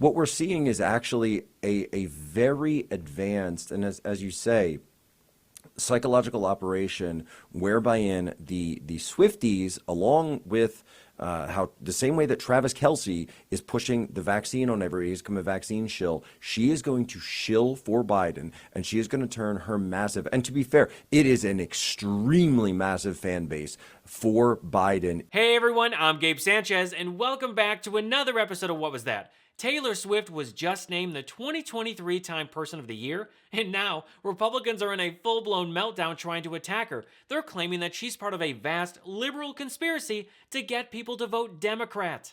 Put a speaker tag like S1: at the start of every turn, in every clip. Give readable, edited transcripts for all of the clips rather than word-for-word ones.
S1: what we're seeing is actually a very advanced, and as you say, psychological operation whereby in the Swifties, along with how the same way that Travis Kelce is pushing the vaccine on everybody, he's become a vaccine shill, she is going to shill for Biden, and she is going to turn her massive, and to be fair, it is an extremely massive fan base for Biden.
S2: Hey everyone, I'm Gabe Sanchez, and welcome back to another episode of What Was That? Taylor Swift was just named the 2023 Time Person of the Year, and now Republicans are in a full-blown meltdown trying to attack her. They're claiming that she's part of a vast liberal conspiracy to get people to vote Democrat.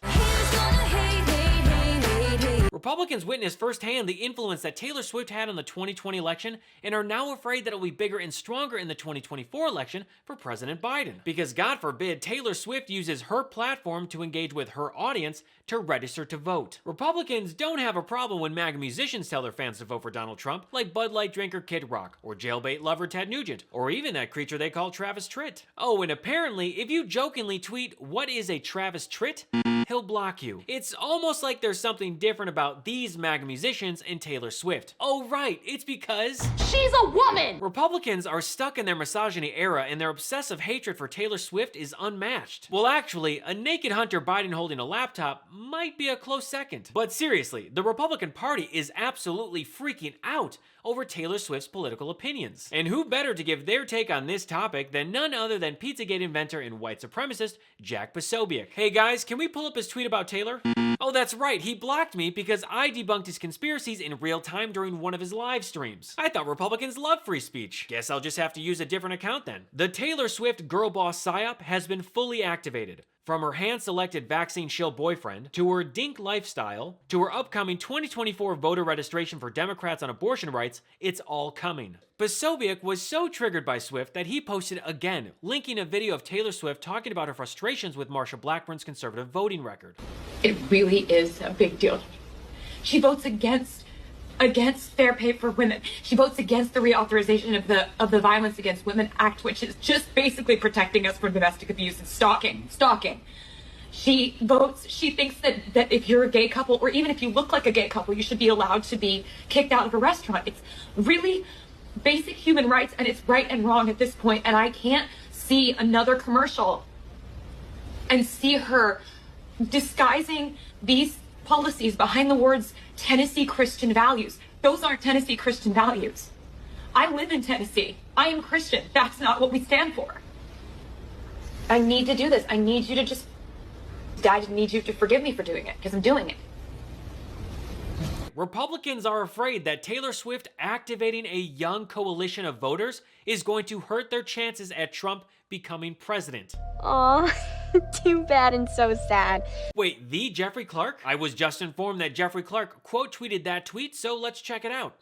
S2: Republicans witnessed firsthand the influence that Taylor Swift had on the 2020 election and are now afraid that it will be bigger and stronger in the 2024 election for President Biden. Because God forbid Taylor Swift uses her platform to engage with her audience to register to vote. Republicans don't have a problem when MAGA musicians tell their fans to vote for Donald Trump, like Bud Light drinker Kid Rock, or jailbait lover Ted Nugent, or even that creature they call Travis Tritt. Oh, and apparently, if you jokingly tweet, "What is a Travis Tritt?" he'll block you. It's almost like there's something different about these MAGA musicians and Taylor Swift. Oh right, it's because
S3: she's a woman!
S2: Republicans are stuck in their misogyny era and their obsessive hatred for Taylor Swift is unmatched. Well actually, a naked Hunter Biden holding a laptop might be a close second. But seriously, the Republican Party is absolutely freaking out over Taylor Swift's political opinions. And who better to give their take on this topic than none other than Pizzagate inventor and white supremacist Jack Posobiec. Hey guys, can we pull up his tweet about Taylor? Oh, that's right, he blocked me because I debunked his conspiracies in real time during one of his live streams. I thought Republicans love free speech. Guess I'll just have to use a different account then. The Taylor Swift girl boss psyop has been fully activated. From her hand-selected vaccine shill boyfriend, to her dink lifestyle, to her upcoming 2024 voter registration for Democrats on abortion rights, it's all coming. Posobiec was so triggered by Swift that he posted again, linking a video of Taylor Swift talking about her frustrations with Marsha Blackburn's conservative voting record.
S3: It really is a big deal. She votes against fair pay for women. She votes against the reauthorization of the Violence Against Women Act, which is just basically protecting us from domestic abuse and stalking. She thinks that if you're a gay couple, or even if you look like a gay couple, you should be allowed to be kicked out of a restaurant. It's really basic human rights, and it's right and wrong at this point, and I can't see another commercial and see her disguising these policies behind the words Tennessee Christian values. Those aren't Tennessee Christian values. I live in Tennessee. I am Christian. That's not what we stand for. I need to do this. I need you to forgive me for doing it, because I'm doing it.
S2: Republicans are afraid that Taylor Swift activating a young coalition of voters is going to hurt their chances at Trump becoming president.
S4: Aw, too bad and so sad.
S2: Wait, the Jeffrey Clark? I was just informed that Jeffrey Clark quote tweeted that tweet, so let's check it out.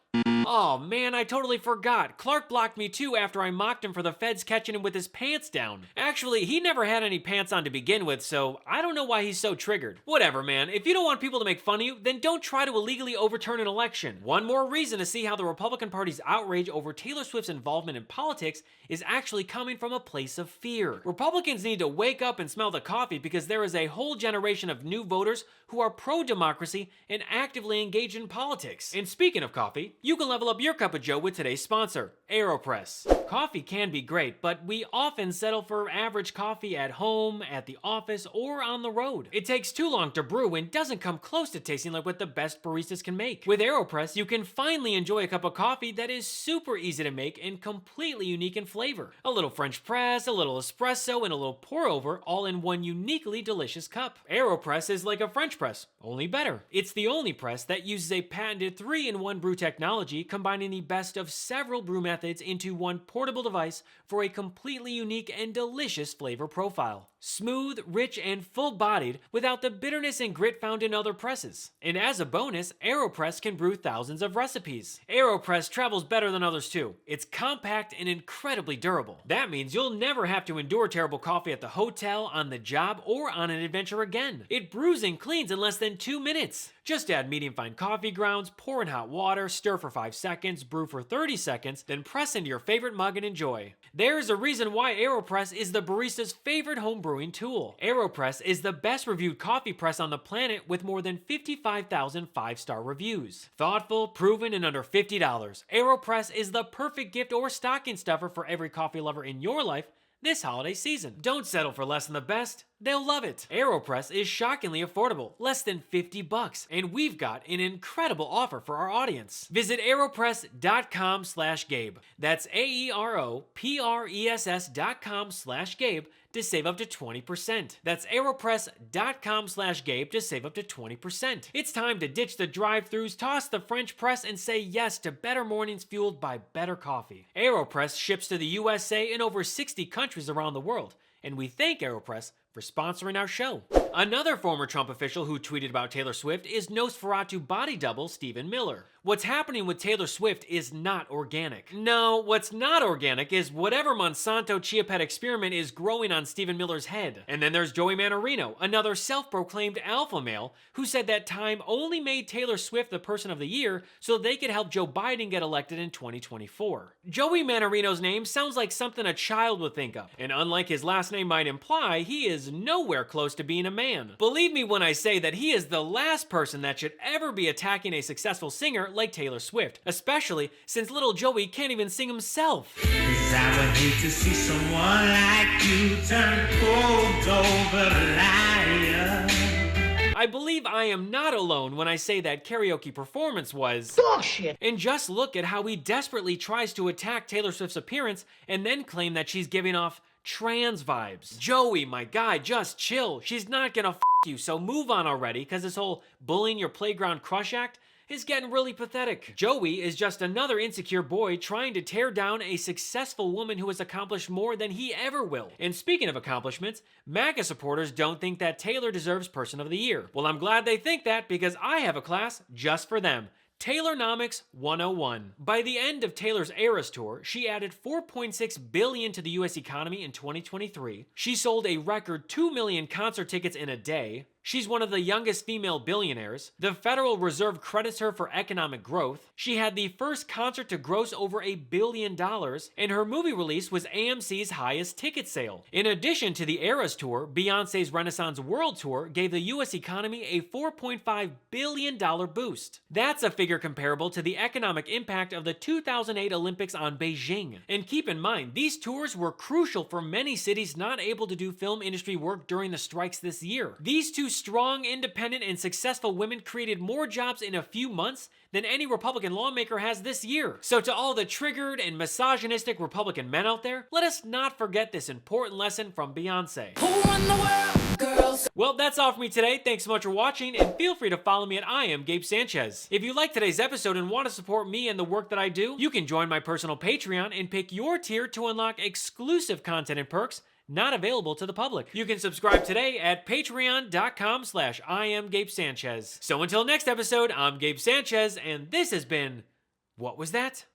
S2: Oh man, I totally forgot. Clark blocked me too after I mocked him for the feds catching him with his pants down. Actually, he never had any pants on to begin with, so I don't know why he's so triggered. Whatever, man. If you don't want people to make fun of you, then don't try to illegally overturn an election. One more reason to see how the Republican Party's outrage over Taylor Swift's involvement in politics is actually coming from a place of fear. Republicans need to wake up and smell the coffee because there is a whole generation of new voters who are pro-democracy and actively engaged in politics. And speaking of coffee, you can level up your cup of joe with today's sponsor, AeroPress. Coffee can be great, but we often settle for average coffee at home, at the office, or on the road. It takes too long to brew and doesn't come close to tasting like what the best baristas can make. With AeroPress, you can finally enjoy a cup of coffee that is super easy to make and completely unique in flavor. A little French press, a little espresso, and a little pour over, all in one uniquely delicious cup. AeroPress is like a French press, only better. It's the only press that uses a patented 3-in-1 brew technology combining the best of several brew methods into one portable device for a completely unique and delicious flavor profile. Smooth, rich, and full-bodied without the bitterness and grit found in other presses. And as a bonus, AeroPress can brew thousands of recipes. AeroPress travels better than others too. It's compact and incredibly durable. That means you'll never have to endure terrible coffee at the hotel, on the job, or on an adventure again. It brews and cleans in less than 2 minutes. Just add medium-fine coffee grounds, pour in hot water, stir for 5 seconds, brew for 30 seconds, then press into your favorite mug and enjoy. There's a reason why AeroPress is the barista's favorite home brewing tool. AeroPress is the best reviewed coffee press on the planet with more than 55,000 5-star reviews. Thoughtful, proven, and under $50. AeroPress is the perfect gift or stocking stuffer for every coffee lover in your life this holiday season. Don't settle for less than the best. They'll love it. AeroPress is shockingly affordable, less than $50, and we've got an incredible offer for our audience. Visit aeropress.com/Gabe. That's AeroPress.com/Gabe to save up to 20%. That's aeropress.com/Gabe to save up to 20%. It's time to ditch the drive-thrus, toss the French press, and say yes to better mornings fueled by better coffee. AeroPress ships to the USA and over 60 countries around the world, and we thank AeroPress for sponsoring our show. Another former Trump official who tweeted about Taylor Swift is Nosferatu body double Stephen Miller. What's happening with Taylor Swift is not organic. No, what's not organic is whatever Monsanto Chia Pet experiment is growing on Stephen Miller's head. And then there's Joey Manarino, another self-proclaimed alpha male, who said that Time only made Taylor Swift the person of the year so they could help Joe Biden get elected in 2024. Joey Manarino's name sounds like something a child would think of, and unlike his last name might imply, he is nowhere close to being a man. Believe me when I say that he is the last person that should ever be attacking a successful singer like Taylor Swift, especially since little Joey can't even sing himself.
S5: 'Cause I would hate to see someone like you turn cold over liar.
S2: I believe I am not alone when I say that karaoke performance was bullshit. And just look at how he desperately tries to attack Taylor Swift's appearance and then claim that she's giving off trans vibes. Joey, my guy, just chill. She's not gonna you, so move on already, because this whole bullying your playground crush act is getting really pathetic. Joey is just another insecure boy trying to tear down a successful woman who has accomplished more than he ever will. And speaking of accomplishments, MAGA supporters don't think that Taylor deserves Person of the Year. Well, I'm glad they think that, because I have a class just for them. Taylornomics 101. By the end of Taylor's Eras Tour, she added $4.6 billion to the US economy in 2023. She sold a record 2 million concert tickets in a day. She's one of the youngest female billionaires. The Federal Reserve credits her for economic growth. She had the first concert to gross over $1 billion, and her movie release was AMC's highest ticket sale. In addition to the Eras Tour, Beyoncé's Renaissance World Tour gave the US economy a $4.5 billion boost. That's a figure comparable to the economic impact of the 2008 Olympics on Beijing. And keep in mind, these tours were crucial for many cities not able to do film industry work during the strikes this year. These two strong, independent, and successful women created more jobs in a few months than any Republican lawmaker has this year. So to all the triggered and misogynistic Republican men out there, let us not forget this important lesson from Beyonce.
S6: Who run the world, girls?
S2: Well, that's all for me today. Thanks so much for watching, and feel free to follow me at I am Gabe Sanchez. If you liked today's episode and want to support me and the work that I do, you can join my personal Patreon and pick your tier to unlock exclusive content and perks not available to the public. You can subscribe today at patreon.com/I am Gabe Sanchez. So until next episode, I'm Gabe Sanchez, and this has been What Was That?